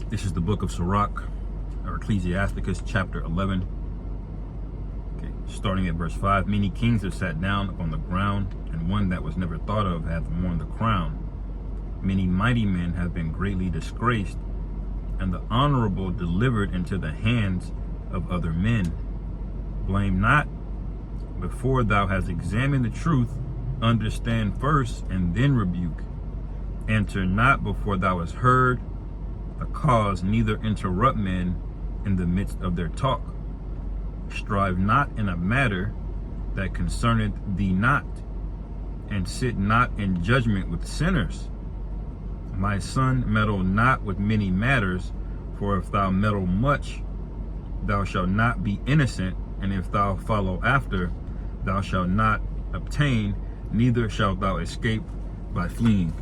This is the book of Sirach, or Ecclesiasticus, chapter 11. Okay, starting at verse 5. Many kings have sat down upon the ground, and one that was never thought of hath worn the crown. Many mighty men have been greatly disgraced, and the honorable delivered into the hands of other men. Blame not before thou hast examined the truth. Understand first, and then rebuke. Enter not before thou hast heard the cause, neither interrupt men in the midst of their talk. Strive not in a matter that concerneth thee not, and sit not in judgment with sinners. My son, meddle not with many matters, for if thou meddle much, thou shalt not be innocent, and if thou follow after, thou shalt not obtain, neither shalt thou escape by fleeing.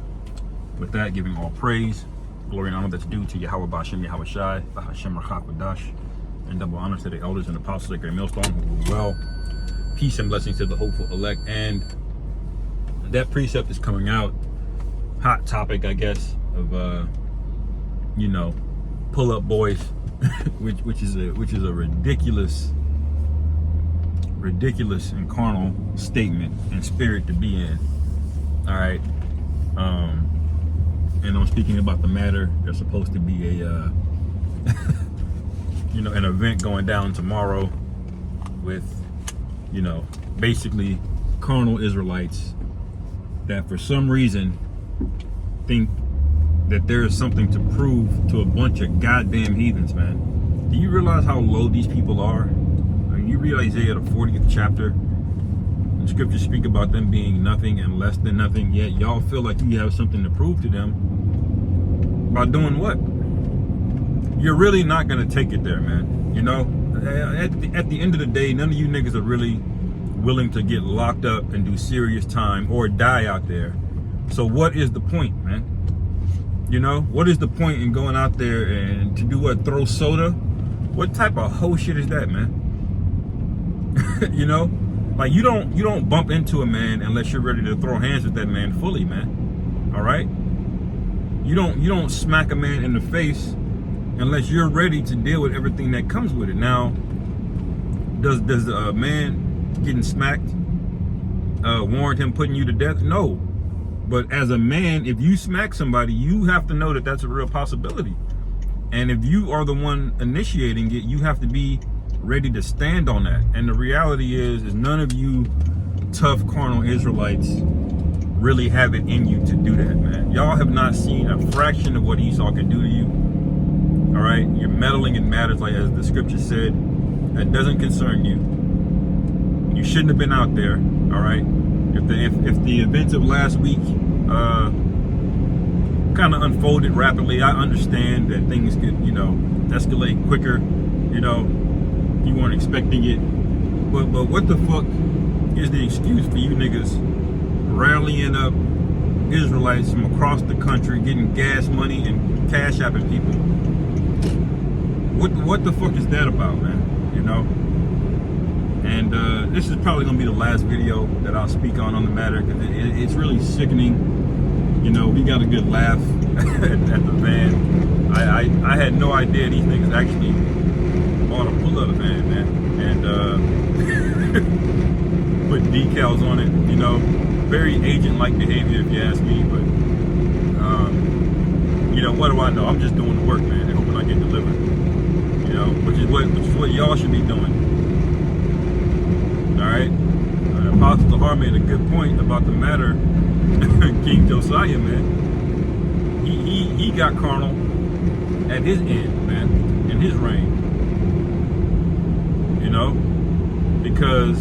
With that, giving all praise, glory, and honor that's due to Yahweh Ba'Shem Yahweh Shai, Ba'Shem Rachak, and double honor to the elders and apostles at Great Millstone who rule well. Peace and blessings to the hopeful elect. And that precept is coming out, hot topic, I guess, of pull up boys, which is a ridiculous and carnal statement and spirit to be in. All right. And I'm speaking about the matter. There's supposed to be a, an event going down tomorrow with, basically carnal Israelites that for some reason think that there is something to prove to a bunch of goddamn heathens, man. Do you realize how low these people are? I mean, you read Isaiah, the 40th chapter. The scriptures speak about them being nothing and less than nothing, yet y'all feel like you have something to prove to them. By doing what? You're really not gonna take it there, man. At the end of the day, none of you niggas are really willing to get locked up and do serious time or die out there. So what is the point, man? What is the point in going out there and to do what? Throw soda? What type of hoe shit is that, man? Like you don't bump into a man unless you're ready to throw hands with that man fully, man. All right? You don't smack a man in the face unless you're ready to deal with everything that comes with it. Now, does a man getting smacked warrant him putting you to death? No. But as a man, if you smack somebody, you have to know that that's a real possibility. And if you are the one initiating it, you have to be ready to stand on that. And the reality is none of you tough carnal Israelites really have it in you to do that, man. Y'all have not seen a fraction of what Esau can do to you. All right, you're meddling in matters, like as the scripture said, that doesn't concern you. You shouldn't have been out there. All right, if the events of last week kind of unfolded rapidly, I understand that things could escalate quicker. You weren't expecting it, but what the fuck is the excuse for you niggas rallying up Israelites from across the country, getting gas money and cash apping people? What the fuck is that about, man? And this is probably gonna be the last video that I'll speak on the matter, because it's really sickening. We got a good laugh at the van. I had no idea these niggas actually bought a pull-up van, man, and put decals on it. Very agent-like behavior, if you ask me. But what do I know? I'm just doing the work, man, and hoping I get delivered. Which is what y'all should be doing. All right. Apostle Tahar made a good point about the matter. King Josiah, man, he got carnal at his end, man, in his reign. Because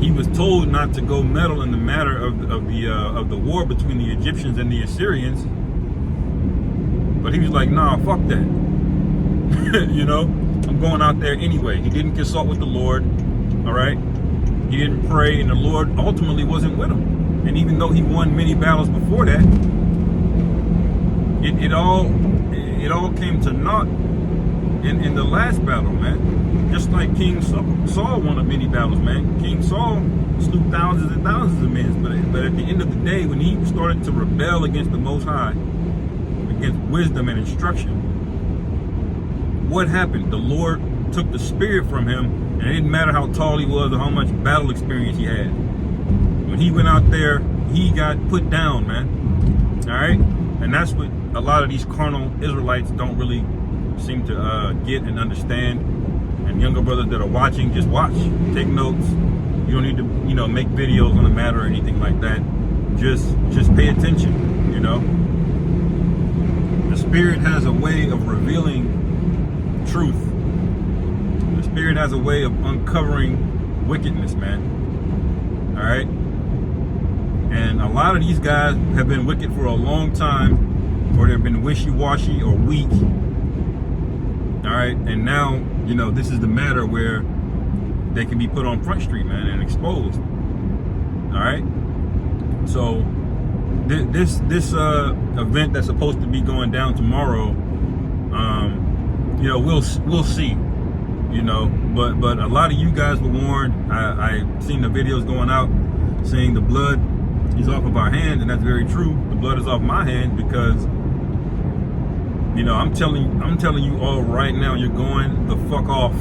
he was told not to go meddle in the matter of the war between the Egyptians and the Assyrians, but he was like, nah, fuck that. I'm going out there anyway. He didn't consult with the Lord. All right, he didn't pray, and the Lord ultimately wasn't with him. And even though he won many battles before that, it all came to naught in the last battle, man. Just like King Saul won many battles, man. King Saul slew thousands and thousands of men, but at the end of the day, when he started to rebel against the Most High, against wisdom and instruction. What happened? The Lord took the spirit from him, and it didn't matter how tall he was or how much battle experience he had. When he went out there, he got put down, man. All right? And that's what a lot of these carnal Israelites don't really seem to get and understand. And younger brothers that are watching, just watch, take notes. You don't need to, make videos on the matter or anything like that. Just pay attention, The Spirit has a way of revealing truth. The Spirit has a way of uncovering wickedness, man. All right? And a lot of these guys have been wicked for a long time, or they've been wishy-washy or weak. All right? And now, this is the matter where they can be put on Front Street, man, and exposed. All right? So this event that's supposed to be going down tomorrow, we'll see. But a lot of you guys were warned. I seen the videos going out saying the blood is off of our hand, and that's very true. The blood is off my hand because I'm telling you all right now, you're going the fuck off,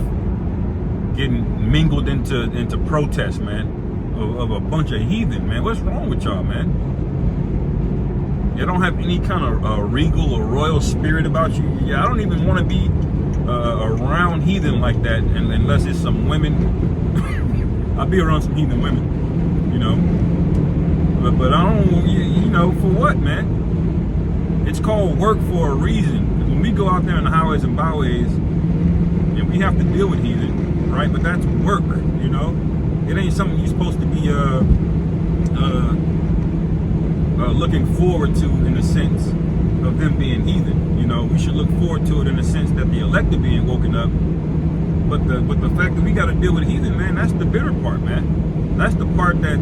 getting mingled into protest, man, of a bunch of heathen, man. What's wrong with y'all, man? You don't have any kind of regal or royal spirit about you. Yeah, I don't even want to be around heathen like that, unless it's some women. I'll be around some heathen women, But I don't, for what, man? It's called work for a reason. When we go out there in the highways and byways, and we have to deal with heathen, right? But that's work, It ain't something you're supposed to be looking forward to in the sense of them being heathen. We should look forward to it in the sense that the elect are being woken up. But the fact that we got to deal with heathen, man, that's the bitter part, man. That's the part that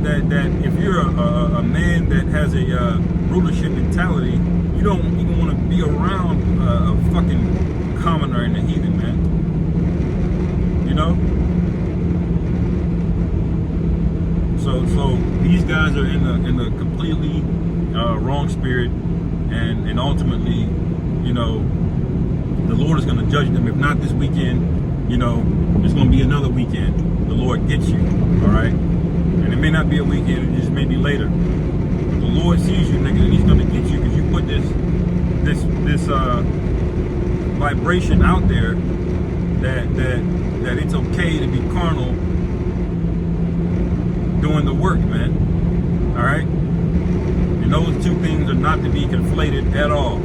if you're a man that has a rulership mentality, you don't even want to be around a fucking commoner and a heathen, man. So these guys are in the completely wrong spirit, and ultimately, the Lord is going to judge them. If not this weekend, it's going to be another weekend. The Lord gets you, all right? And it may not be a weekend, it just may be later. But the Lord sees you, nigga, and he's going to get you because you put this vibration out there that it's okay to be carnal doing the work, man. All right? And those two things are not to be conflated at all.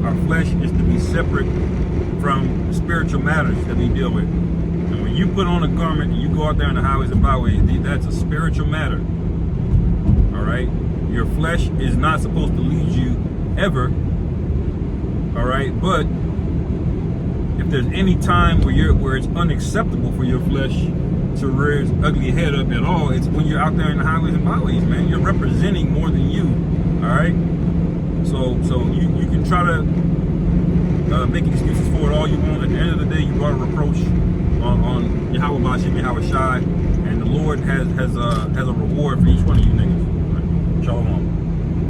Our flesh is to be separate from spiritual matters that we deal with. And when you put on a garment and you go out there in the highways and byways, that's a spiritual matter. All right? Your flesh is not supposed to lead you ever. All right? But if there's any time where it's unacceptable for your flesh to rear its ugly head up at all, it's when you're out there in the highways and byways, man. You're representing more than you. All right? So you can try to make excuses for it all you want. At the end of the day, you brought a reproach on Yahweh Bashim, Yahweh Shai, and the Lord has a reward for each one of you niggas. Right? Shalom.